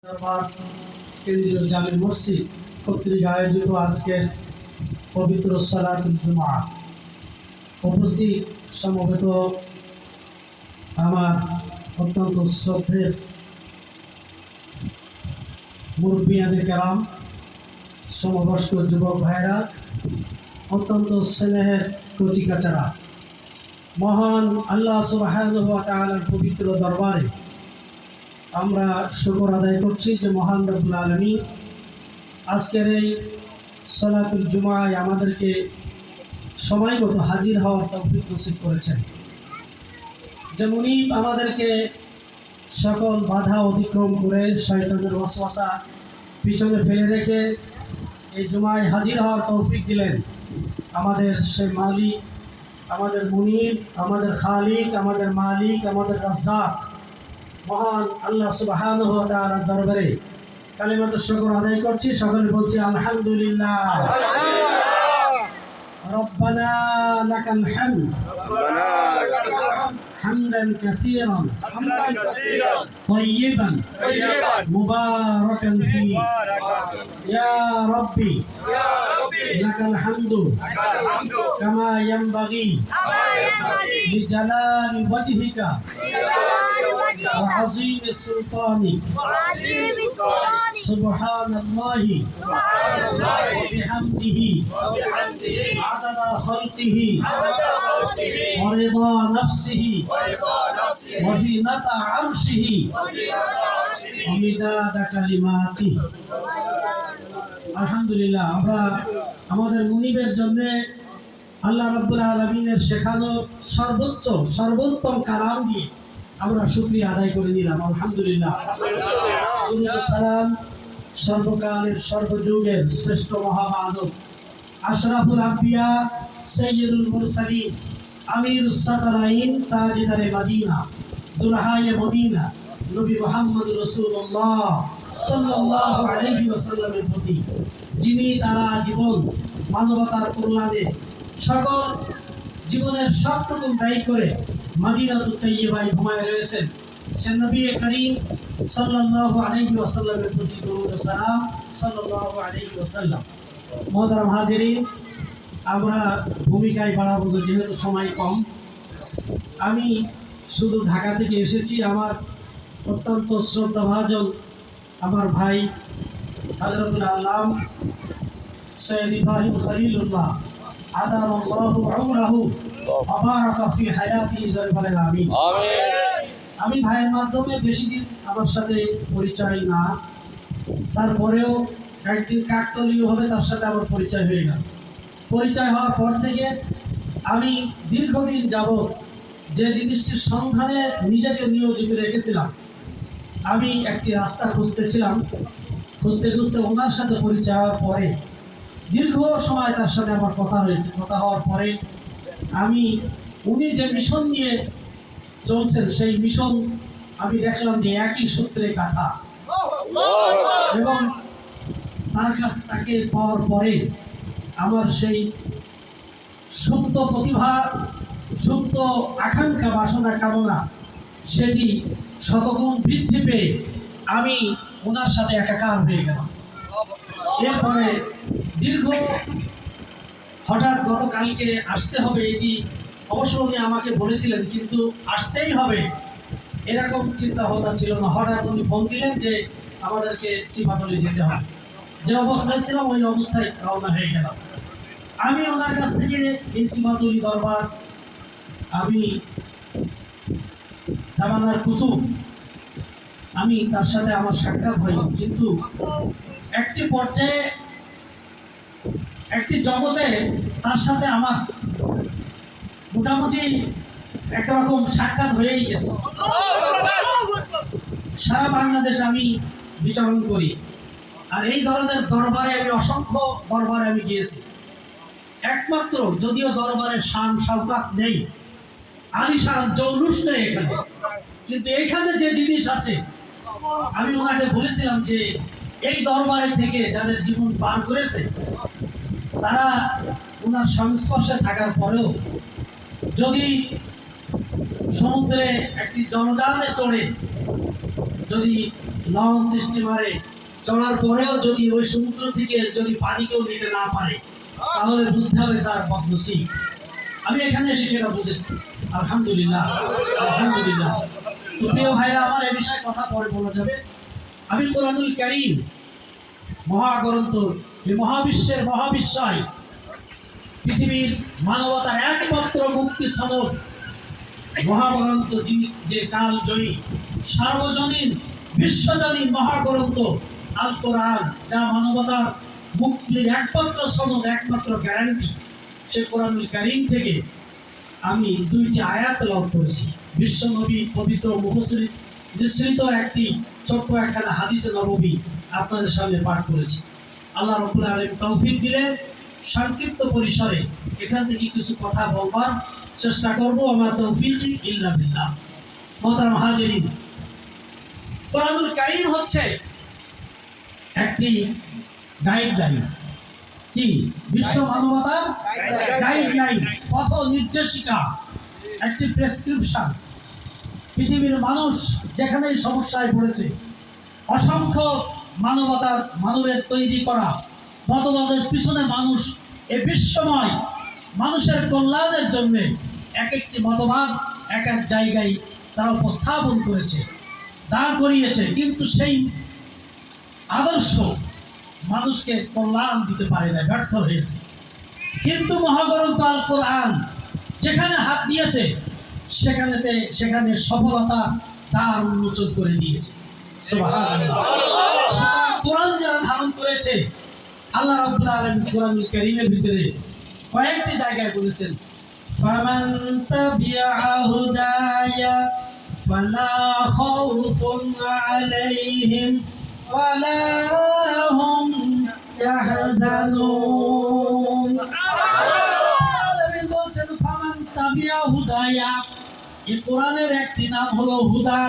দরবার কেন্দ্রীয় জামে মসজিদ কর্তৃক আয়োজিত আজকের পবিত্র সালাতুল জুমআ উপস্থিত সমবেত আমার অত্যন্ত শ্রদ্ধেয় মুরব্বিয়ানে কেরাম, সমবয়স্ক যুবক ভাইরা, অত্যন্ত স্নেহের কচিকাচারা, মহান আল্লাহ সুবহানাহু ওয়া তাআলার পবিত্র দরবারে আমরা শুকর আদায় করছি যে মহান রব্বুল আলামিন আজকের এই সালাতুল জুমআয় আমাদেরকে সময়মতো হাজির হওয়ার তৌফিক নসিব করেছেন। যেমনই আমাদেরকে সকল বাধা অতিক্রম করে শয়তানের ওয়াসওয়াসা পিছনে ফেলে রেখে এই জুমায় হাজির হওয়ার তৌফিক দিলেন আমাদের সে মালিক, আমাদের মুনিব, আমাদের খালিক, আমাদের মালিক, আমাদের রাজ্জাক মহান আল্লাহ সুবহানাহু ওয়া তাআলার দরবারে কালিমাত শুকর আদায় করছি। সকলে বলছি আলহামদুলিল্লাহ। রব্বানা লাকাল হামদ হামদান কাসীরান তাইয়িবান মুবারাকান ফীহি ইয়া রাব্বি লাকাল হামদু কামা ইয়ানবাগি লিজালালি ওয়াজহিকা وعظيم سلطانك سبحان الله وبحمده عدد خلقه ورضا نفسه وزينة عرشه ومداد كلماته। আলহামদুলিল্লাহ, আমরা আমাদের মুনিবের জন্য আল্লাহ রাব্বুল আলামিনের শেখানো সর্বোত্তম কালাম দিয়ে আমরা শুকরিয়া আদায় করে নিলাম। আলহামদুলিল্লাহ। সালাম সর্বকালের সর্বযুগের শ্রেষ্ঠ মহামানব আশরাফুল আম্বিয়া সাইয়্যিদুল মুরসালিন আমিরুস সাকালাইন তাজদারে মদিনা দুলহায়ে মদিনা নবী মুহাম্মদ রাসূলুল্লাহ সাল্লাল্লাহু আলাইহি ওয়াসাল্লামের প্রতি যিনি তারা জীবন মানবতার কল্যাণে সকল জীবনের সবটুকু ব্যয় করে মদিনাতুত তাইয়্যিবায় ঘুমায় রয়েছেন, সে নবী করিম সাল্লাল্লাহু আলাইহি ওয়াসাল্লামের প্রতি দরুদ ও সালাম সাল্লাল্লাহু আলাইহি ওয়াসাল্লাম। মুহতারাম হাজিরিন, আমরা ভূমিকায় বাড়াবো যেহেতু সময় কম। আমি শুধু ঢাকা থেকে এসেছি। আমার অত্যন্ত শ্রদ্ধাভাজন আমার ভাই হযরতুল আল্লাম সৈয়দ ইব্রাহিম খলিলুল্লাহ আদালাল্লাহু উমরাহু ওয়া বারাকা ফি হায়াতিহি, জোরে বলেন আমিন। আমি ভাইয়ের মাধ্যমে বেশি দিন আমার সাথে পরিচয় না, তারপরেও একদিন কাকতালীয়ভাবে তার সাথে আমার পরিচয় হয়ে গেল। পরিচয় হওয়ার পর থেকে আমি দীর্ঘদিন যাবৎ যে জিনিসটির সন্ধানে নিজেকে নিয়োজিত রেখেছিলাম, আমি একটি রাস্তা খুঁজতেছিলাম। খুঁজতে ওনার সাথে পরিচয় হওয়ার পরে দীর্ঘ সময় তার সাথে আমার কথা হয়েছে। কথা হওয়ার পরে আমি উনি যে মিশন নিয়ে চলছেন সেই মিশন আমি দেখলাম যে একই সূত্রে গাঁথা, এবং তার কাছ তাকে পাওয়ার পরে আমার সেই সুপ্ত প্রতিভা, সুপ্ত আকাঙ্ক্ষা, বাসনা, কামনা সেটি শতগুণ বৃদ্ধি পেয়ে আমি ওনার সাথে একাকার হয়ে গেলাম। এরপরে দীর্ঘ হঠাৎ গতকালকে আসতে হবে, এটি অবশ্য উনি আমাকে বলেছিলেন, কিন্তু আসতেই হবে এরকম চিন্তা ভাবনা ছিল না। হঠাৎ উনি ফোন দিলেন যে আমাদেরকে সিফাতলে যেতে হবে। যে অবস্থায় ছিলাম ওই অবস্থায় রওনা হয়ে গেলাম। আমি ওনার কাছ থেকে এই সিফাতলি দরবার, আমি জামানার কুতুব, আমি তার সাথে আমার সাক্ষাৎ হয়নি, কিন্তু একটি পর্যায়ে একটি জগতে তার সাথে আমার মোটামুটি একরকম সাক্ষাৎ হয়েই গেছে। সারা বাংলাদেশ আমি বিচরণ করি, আর এই ধরনের দরবারে আমি অসংখ্য দরবারে আমি গিয়েছি। একমাত্র যদিও দরবারের শান শওকাত নেই, আলিশান জৌলুস নেই এখানে, কিন্তু এইখানে যে জিনিস আছে আমি ওনাকে বলেছিলাম যে এই দরবারে থেকে যাদের জীবন পার করেছে তারা ওনার সংস্পর্শে থাকার পরেও যদি সমুদ্রে একটি জলযানে চড়ে যদি লঞ্চ স্টিমারে চলার পরেও যদি ওই সমুদ্র থেকে যদি পানি কেউ নিতে না পারে, তাহলে বুঝতে হবে তার বদনসিব। আমি এখানে এসে সেটা বুঝেছি, আলহামদুলিল্লাহ আলহামদুলিল্লাহ। তো প্রিয় ভাইরা আমার, এ বিষয়ে কথা পরে বলা যাবে। আমি কোরআনুল কারীম মহাগ্রন্থ, এই মহাবিশ্বের মহাবিশ্বয় পৃথিবীর মানবতার একমাত্র মুক্তি সনদ মহাগ্রন্থ, যে কালজয়ী সার্বজনীন বিশ্বজনীন মহাগ্রন্থ আল কোরআন, যা মানবতার মুক্তির একমাত্র সনদ, একমাত্র গ্যারান্টি, সে কোরআনুল কারীম থেকে আমি 2টি আয়াত লাভ করেছি। বিশ্ব নবী পবিত্র নিঃসৃত একটি ছোট্ট একখানা হাদিসে নববী আপনাদের সামনে পাঠ করেছি। আল্লাহ রাব্বুল আলামিন তৌফিক দিলে সংক্ষিপ্ত পরিসরে এখান থেকে কিছু কথা বলবার চেষ্টা করবো। আমার তৌফিক ইল্লা বিল্লাহ। মোহতারাম হাজিরিন, কোরআনুল কারীম হচ্ছে একটি গাইডলাইন, কি বিশ্ব মানবতার গাইডলাইন, পথ নির্দেশিকা, একটি প্রেসক্রিপশন। পৃথিবীর মানুষ যেখানেই সমস্যায় পড়েছে, অসংখ্য মানবের তৈরি করা মতবাদের পিছনে মানুষ এ বিশ্বময় মানুষের কল্যাণের জন্য এক একটি মতবাদ এক এক জায়গায় তারা উপস্থাপন করেছে, দাঁড় করিয়েছে, কিন্তু সেই আদর্শ মানুষকে কল্যাণ দিতে পারে না, ব্যর্থ হয়েছে। কিন্তু মহাগ্রন্থ আল কোরআন যেখানে হাত দিয়েছে সেখানে সফলতা তার উন্মোচন করে দিয়েছে। সুবহানাল্লাহ। কোরআন যারা ধারণ করেছে, আল্লাহ রাব্বুল আলামিন কোরআনুল কারীমের ভিতরে কয়েকটি জায়গায় বলেছেন, ফামান তাবিআ হুদায়া ফালা খাউফুন আলাইহিম ওয়ালা হুম ইয়াহজানুন। আলামিন বলেছেন, ফামান তাবিআ হুদায়া, এই কোরআনের একটি নাম হলো হুদা।